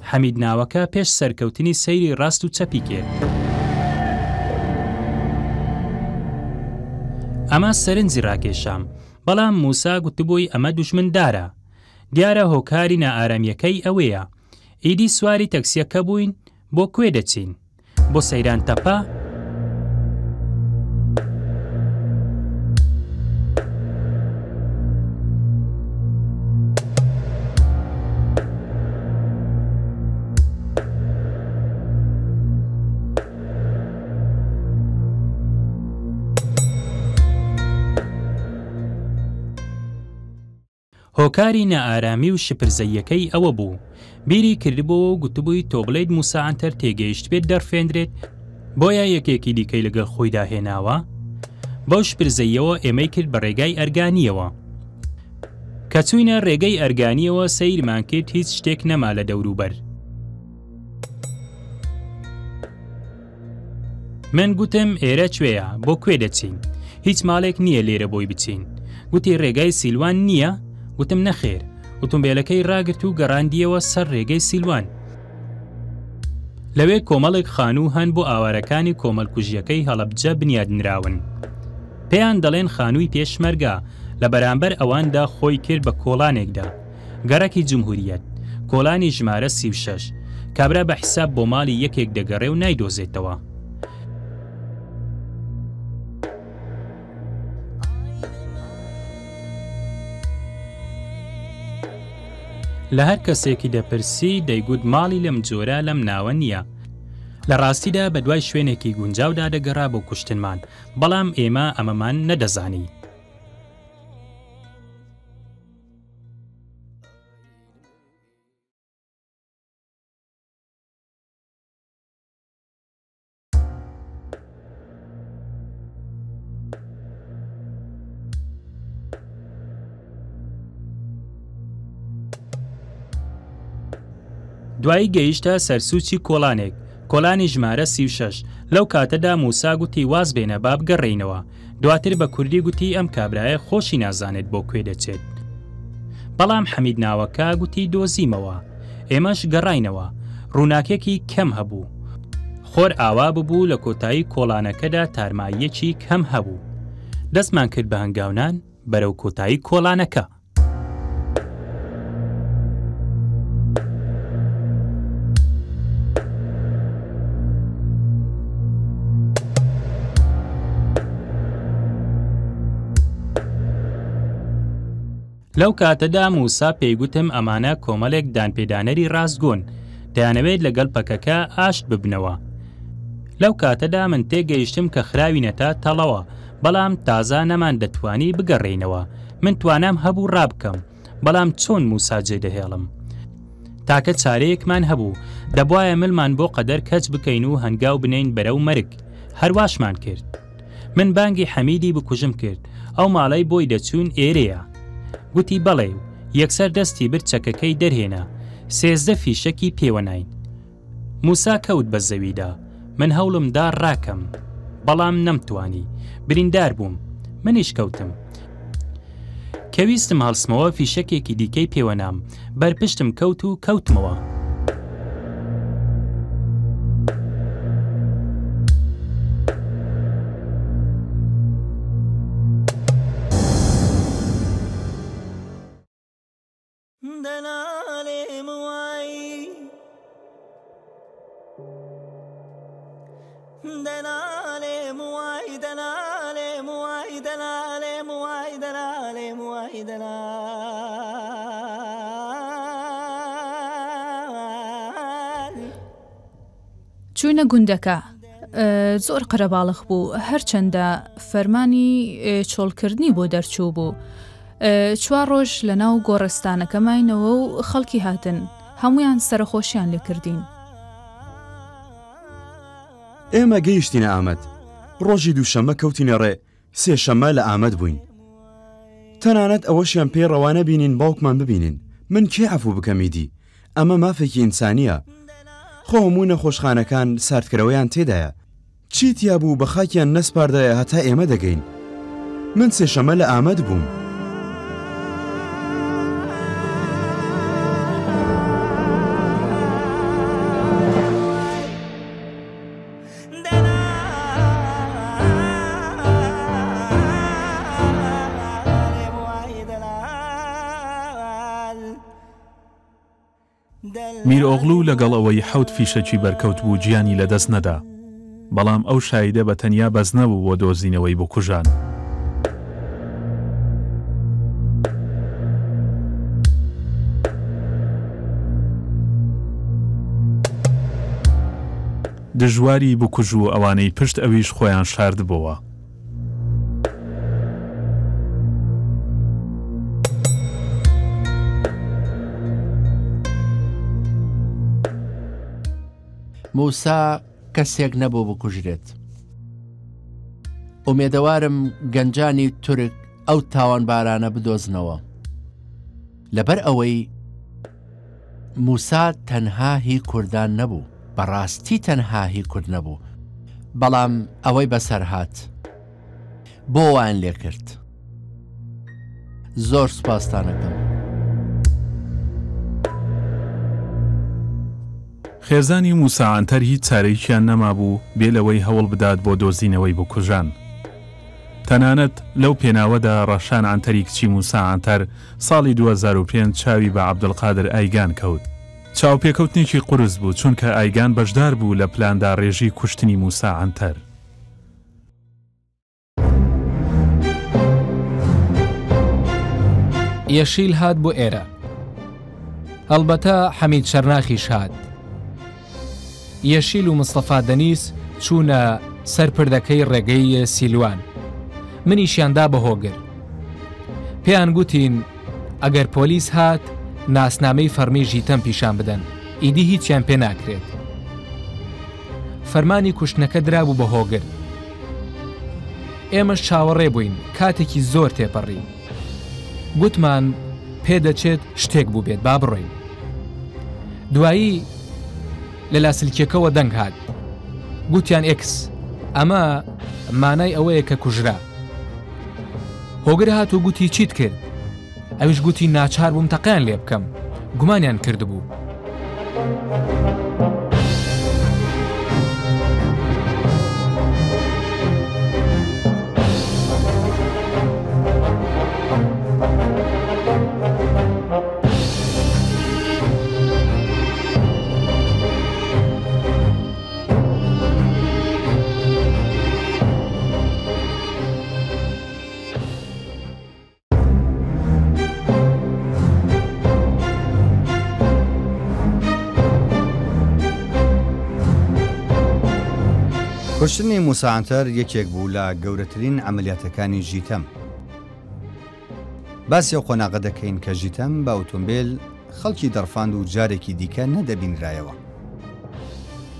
حەمید ناوەکە پێش سەرکەوتنی سەیری ڕاست و چەپی کرد. ئەمە سەرنجی ڕاکێشام، بەڵام موسا گوتبووی ئەمە دوژمندارە. دیارە هۆکاری نائارامیەکەی ئەوەیە. ئیدی سواری تەکسیەکە بووین، بۆ کوێ دەچین؟ بۆ سەیران تەپە؟ هۆکاری نائارامی و شپرزەیەکەی ئەوە بوو. بیری کردبەوە و گوتبووی تۆ بڵێیت موسا ئەنتەر تێگەیشت بێت دەرفێنرێت، بۆیە یەکێکی دیکەی لەگەڵ خۆی داهێناوە. بەو شپرزەیەوە ئێمەی کرد بە ڕێگای ئەرگانیەوە. کە چووینە ڕێگەی ئەرگانیەوە سەیرمان کرد، هیچ شتێک نەما لە دەوروبەر. من گوتم ئێرە کوێیە؟ بۆ کوێ دەچین؟ هیچ ماڵێک نییە لێرە بۆی بچین. گوتی ڕێگای سیلوان نییە؟ گوتم نەخێر. ئۆتۆمبیلەکەی ڕاگرت و گەڕاندیەوە سەر ڕێگەی سیلوان. لەوێ کۆمەڵێک خانوو هەن بۆ ئاوارەکانی کۆمەڵکوژیەکەی هەڵەبجە بنیادنراون. پێیان دەڵێن خانووی پێشمەرگا، لە بەرامبەر ئەواندا خۆی کرد بە کۆڵانێکدا. گەڕەکی جمهوریەت، کۆڵانی ژمارە 36، کابرا بە حیساب بۆ ماڵی یەکێک دەگەڕێ و نایدۆزێتەوە. لە هەر کەسێکی دەپرسی دەیگوت ماڵی لەم جۆرە لەم ناوە نییە. لە ڕاستیدا بە دوای شوێنێکی گونجاودا دەگەڕا بۆ کوشتنمان، بەڵام ئێمە ئەمەمان نەدەزانی. دوایی گەیشتە سەرسوچی کۆڵانێک، کۆڵانی ژمارە 36. لەو کاتەدا موسا گوتی واز بێنە با بگەڕێینەوە. دواتر بە کوردی گوتی ئەم کابرایە خۆشی نازانێت بۆ کوێ دەچێت. بەڵام حەمید ناوەکە گوتی دۆزیمەوە. ئێمەش گەڕاینەوە. ڕووناکێکی کەم هەبوو. خۆر ئاوا ببوو لە کۆتایی کۆڵانەکەدا تارماییەکی کەم هەبوو. دەستمان کرد بە هەنگاونان بەرەو کۆتایی کۆڵانەکە. لەو کاتەدا موسا پێیگوتم ئەمانە کۆمەڵێک دانپێدانەری ڕاستگۆن، دەیانەوێت لەگەڵ پەکەکە ئاشت ببنەوە. لەو کاتەدا من تێگەیشتم کە خراوینەتە تەڵەوە، بەڵام تازە نەمان دەتوانی بگەڕێینەوە. من توانام هەبوو ڕابکەم، بەڵام چۆن موسا جێدەهێڵم؟ تاکە چارەیەکمان هەبوو، دەبوایە ملمان بۆ قەدەر کەچ بکەین و هەنگاو بنین بەرەو مەرگ. هەرواشمان کرد. من بانگی حەمیدی بکوژم کرد، ئەو ماڵەی بۆی دەچوون ئێرەیە. گوتی بەڵێ و یەکسەر دەستی برد چەکەکەی دەرهێنا. 13 فیشەکی پێوەناین. موسا کەوت بە زەویدا. من هەوڵم دا ڕاکەم، بەڵام نەمتوانی. بریندار بووم. منیش کەوتم. کەویستم هەڵسمەوە فیشەکێکی دیکەی پێوەنام. بەرپشتم کەوت و کەوتمەوە.
چوونە گوندەکە زۆر قەرەباڵغ بوو هەرچەندە فەرمانی چۆڵکردنی بۆ دەرچوو بوو. 4 ڕۆژ لە ناو گۆڕستانەکەماینەوە و خەڵکی هاتن هەمویان سەرخۆشیان لێکردین.
ئێمە گەیشتینە ئامەد ڕۆژی دووشەممە کەوتینە ڕێ سێشەممە لە ئامەد بووین. تەنانەت ئەوەشیان پێی ڕەوانە بینین باوکمان ببینین. من کێ عەفوو بکەمیدی؟ ئەمە مافێکی ئینسانیە. خۆ هەموو نەخۆشخانەکان ساردکردەوەیان تێدایە. چیتیا بوو بە خاکیان نەسپاردایە هەتا ئێمە دەگەین. من سێشەممە لە ئامەد بووم.
میرئۆغڵوو لەگەڵ ئەوەی 7 فیشەکی بەرکەوت بوو گیانی لەدەست نەدا، بەڵام ئەو شایدە بە تەنیا بەس نەبوو بۆ دۆزینەوەی بۆ کوژان. دژواری بکوژ و ئەوانەی پشت ئەویش خۆیان شاردبەوە.
موسا کەسێک نەبوو بکوژرێت. ئومێدەوارم گەنجانی تورک ئەو تاوانبارانە بدۆزنەوە. لەبەر ئەوەی موسا تەنها هی کوردان نەبوو، بەڕاستی تەنها هی کورد نەبوو، بەڵام ئەوەی بەسەر هات بۆ وان لێ کرد. زۆر سوپاستانەکەم.
خێزانی موسا عەنتەر هیچ چارەیەکیان نەما بوو بێ لەوەی هەوڵ بدات بۆ دۆزینەوەی بۆ کوژان. تەنانەت لەو پێناوەدا ڕەشان عەنتەری کچی موسا عەنتەر ساڵی 2005 چاوی بە عەبدولقادر ئایگان کەوت. چاوپێکەوتنێکی قورس بوو چونکە ئایگان بەشدار بوو لە پلاندا ڕێژی کوشتنی موسا عەنتەر.
یەشیل هات بۆ ئێرە. هەڵبەتە حەمید شەرناخیش هات. یەشیل و مستەفا دەنیس چوونە سەر پردەکەی ڕێگەی سیلوان. منیشیاندا بە هۆگر. پێیان گوتین ئەگەر پۆلیس هات ناسنامەی فەرمی ژیتەم پیشان بدەن، ئیدی هیچیان پێ ناکرێت. فەرمانی کوشتنەکە درابوو بە هۆگر. ئێمەش چاوەڕێ بووین کاتێکی زۆر تێپەڕی. گوتمان پێدەچێت شتێک بوو بێت با بڕۆین. دوایی لە لاسلکێکەوە دەنگ هات. گوتیان ئێکس ئەمە مانای ئەوەیە کە کوژرا. هۆگر هات و گوتی چیت کرد؟ ئەویش گوتی ناچار بووم تەقیان لێ بکەم، گومانیان کردبوو.
کوشتنی موسا عەنتەر یەکێک بوو لە گەورەترین عەمەلیاتەکانی ژیتەم. باسی ئەو قۆناغە دەکەین کە ژیتەم بە ئۆتۆمبیل خەڵکی دەڕفاند و جارێکی دیکە نەدەبینرایەوە.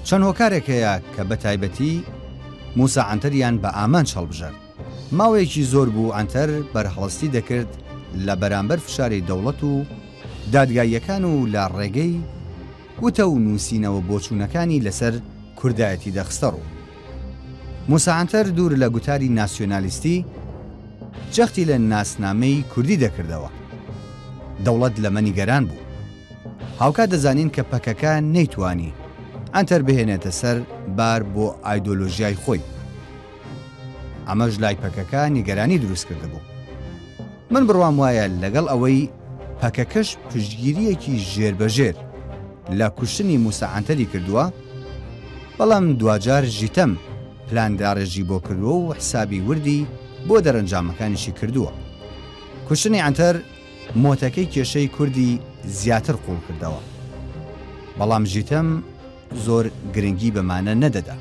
چەند هۆکارێک هەیە کە بە تایبەتی موسا عەنتەریان بە ئامان هەڵبژارد. ماوەیەکی زۆر بوو عەنتەر بەرهەڵستی دەکرد لە بەرامبەر فشاری دەوڵەت و دادگاییەکان و لە ڕێگەی وتە و نووسینەوە بۆچوونەکانی لەسەر کوردایەتی دەخستە ڕوو. موسا عەنتەر دوور لە گوتاری ناسیۆنالیستی جەختی لە ناسنامەی کوردی دەکردەوە. دەوڵەت لە مەنیگەران بوو. هاوکات دەزانین کە پەکەکە نەیتوانی عەنتەر بهێنێتە سەر بار بۆ ئایدۆلۆژیای خۆی. ئەمەش لای پەکەکە نیگەرانی دروست کرده بوو. من بڕوام وایە لەگەڵ ئەوەی پەکەکەش پشتگیریەکی ژێربەژێر لە کوشتنی موسا عەنتەری کردووە، بەڵام دوجار ژیتەم پلانداڕێژی بۆ کردووە و حسابی وردی بۆ دەرەنجامەکانیشی کردووە. کوشتنی عەنتەر مۆتەکەی کێشەی کوردی زیاتر قوڵ کردەوە، بەڵام ژیتەم زۆر گرنگی بەمانە نەدەدا.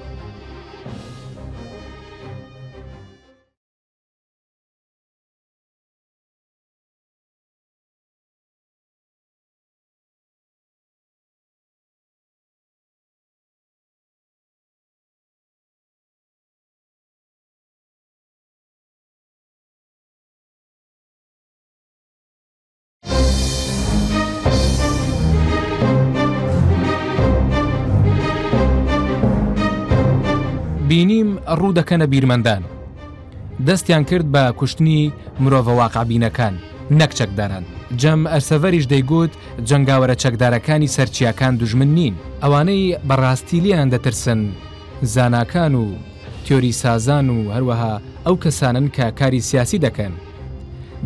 بینیم ڕوو دەکەنە بیرمەندان دەستیان کرد بە کوشتنی مرۆڤە واقعبینەکان نەک چەکداران. جەم ئەرسەڤەریش دەیگوت جەنگاوەرە چەکدارەکانی سەرچیاکان دوژمن نین، ئەوانەی بەڕاستی لیان دەترسن زاناکان و تیۆری سازان و هەروەها ئەو کەسانن کە کاری سیاسی دەکەن.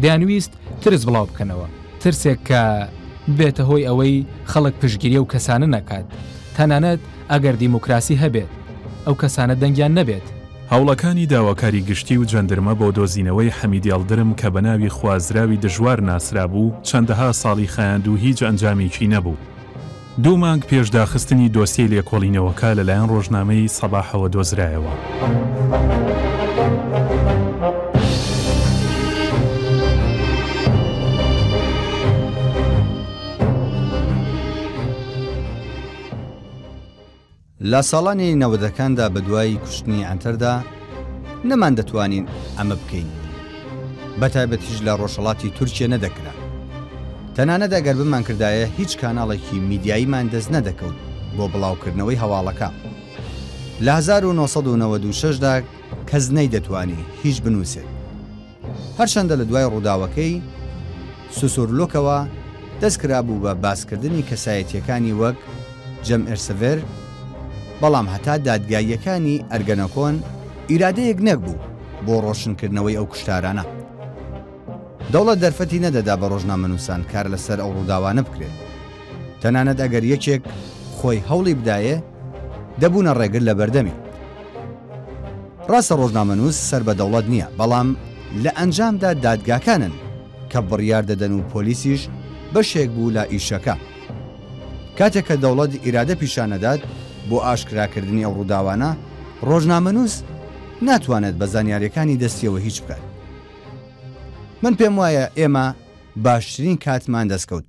دەیانویست ترس بڵاو بکەنەوە، ترسێک کە بێتە هۆی ئەوەی خەڵک پشتگیری و کەسانە نەکات، تەنانەت ئەگەر دیموکراسی هەبێت ئەو کەسانە دەنگیان نەبێت.
هەوڵەکانی داواکاری گشتی و جەندرمە بۆ دۆزینەوەی حەمیدی ئەڵدرم کە بە ناوی خوازراوی دژوار ناسرا بوو چەندەها ساڵی خایاند و هیچ ئەنجامێکی نەبوو. 2 مانگ پێش داخستنی دۆسیەی لێکۆڵینەوەکە لەلایەن ڕۆژنامەی سەباحەوە دۆزرایەوە.
لە ساڵانی 90ەکاندا بە دوای کوشتنی ئەنتەردا نەمان دەتوانین ئەمە بکەین، بەتایبەتیش لە ڕۆژهەڵاتی تورکیا نەدەکرا. تەنانەت ئەگەر بمان کردایە هیچ کاناڵێکی میدیاییمان دەست نەدەکەوت بۆ بڵاوکردنەوەی هەواڵەکە. لە 1996دا کەس نەیدەتوانی هیچ بنووسێت. هەرچەندە لە دوای ڕووداوەکەی سوسورلۆکەوە دەستکرا بوو بە باسکردنی کەسایەتیەکانی وەک جەم ئەرسەڤەر، بەڵام هەتا دادگاییەکانی ئەرگەنەکۆن ئیرادەیەک نەکبوو بۆ ڕۆشنکردنەوەی ئەو کوشتارانە. دەوڵەت دەرفەتی نەدەدا بە ڕۆژنامەنووسان کار لەسەر ئەو ڕووداوانە بکرێت. تەنانەت ئەگەر یەکێک خۆی هەوڵی بدایە دەبوونە ڕێگر لە بەردەمی. ڕاستە ڕۆژنامەنووس سەر بە دەوڵەت نییە، بەڵام لە ئەنجامدا دادگاکانن کە بڕیار دەدەن و پۆلیسیش بەشێک بوو لە ئیشەکە. کاتێک کە دەوڵەت ئیرادە پیشانەدات بۆ ئاشکراکردنی ئەو ڕووداوانە، ڕۆژنامەنووس ناتوانێت بە زانیاریەکانی دەستیەوە هیچ بکات. من پێم وایە ئێمە باشترین کاتمان دەستکەوت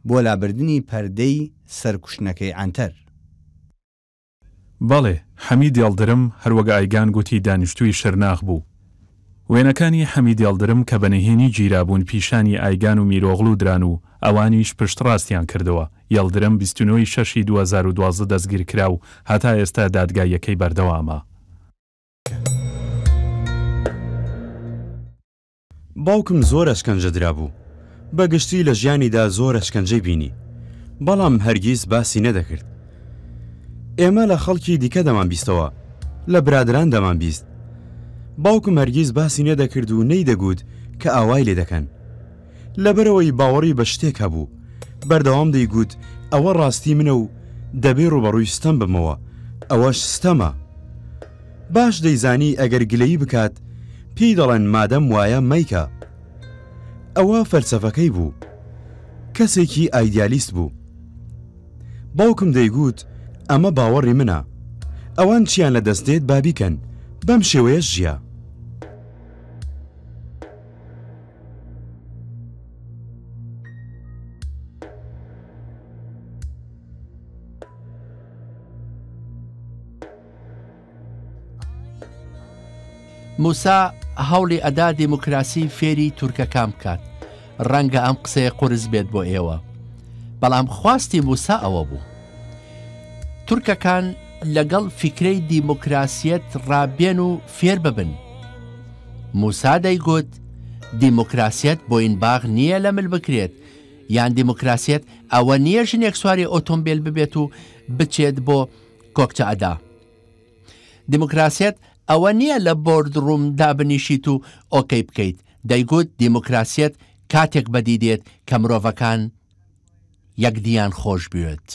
بۆ لابردنی پەردەی سەرکوشتنەکەی ئەنتەر.
بەڵێ، حەمیدی ئەڵدرم هەروەگە ئایگان گوتی دانیشتووی شەرناخ بوو. وێنەکانی حەمیدی ئەڵدرم کە بەنهێنی گیرابوون پیشانی ئایگان و میرۆغڵ دران و ئەوانیش پشتڕاستیان کردەوە. یەڵدرم 29/6/2012 دەستگیر کرا و هەتا ئێستا دادگایەکەی بەردەوامە.
باوکم زۆر ئەشکەنجە درا بوو، بەگشتی لە ژیانیدا زۆر ئەشکەنجەی بینی، بەڵام هەرگیز باسی نەدەکرد. ئێمە لە خەڵکی دیکە دەمان بیستەوە، لە برادران دەمان بیست. باوکم هەرگیز باسی نەدەکرد و نەیدەگوت کە ئاوای لێ دەکەن. لەبەرەوەی باوەڕی بە شتێک هەبوو، بەردەوام دەیگوت ئەوە ڕاستی منە و دەبێ ڕوبەڕووی ستەم بمەوە، ئەوەش ستەمە. باش دەیزانی ئەگەر گلەیی بکات پێی دەڵێن مادەم وایە مەیکە. ئەوە فەلسەفەکەی بوو، کەسێکی ئایدیالیست بوو. باوکم دەیگوت ئەمە باوەڕی منە، ئەوان چیان لە دەست دێت با بیکەن، بەم شێوەیە ژیە.
موسا هەوڵی ئەدا دیموکراسی فێری تورکەکان بکات، ڕەنگە ئەم قسەیە قورس بێت بۆ ئێوە، بەڵام خواستی موسا ئەوە بوو تورکەکان لەگەڵ فیکرەی دیموکراسیەت ڕابێن و فێر ببن. موسا دەیگوت دیموکراسیەت بۆین باغ نییە لە مل بکرێت، یان دیموکراسیەت ئەوە نییە ژنێک سواری ئۆتۆمبیل ببێت و بچێت بۆ کۆکچە ئەدا. دیموکراسیەت ئەوە نییە لە بۆردڕووم دابنیشیت و ئۆکەی بکەیت. دەیگوت دیموکراسیەت کاتێک بەدی دێت کە مرۆڤەکان یەکدیان خۆش بوێت.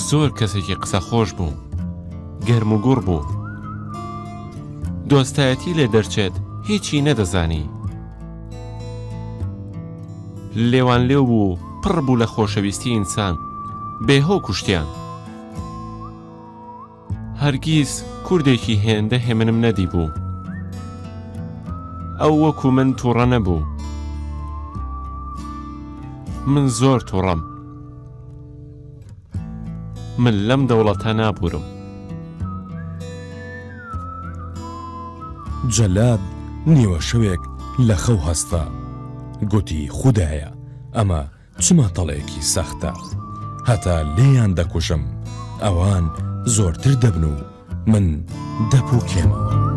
زۆر کەسێکی قسە خۆش بوو، گەرم و گوڕ بوو. دۆستایەتی لێ دەرچێت هیچی نەدەزانی. لێوان لێو بوو پڕ بوو لە خۆشەویستی ئینسان، بێهۆ کوشتیان. هەرگیز کوردێکی هێندە هێمنم نەدی بوو. ئەو وەکو من تووڕە نەبوو. من زۆر تووڕەم. من لەم دەوڵەتە نابورم.
جەلاد نیوە شەوێک لە خەو هەستا، گوتی خودایە ئەمە چما تەڵێکی سەختە، هەتا لێیان دەکوشم، ئەوان زۆرتر دەبن و من دەپوکێمەوە.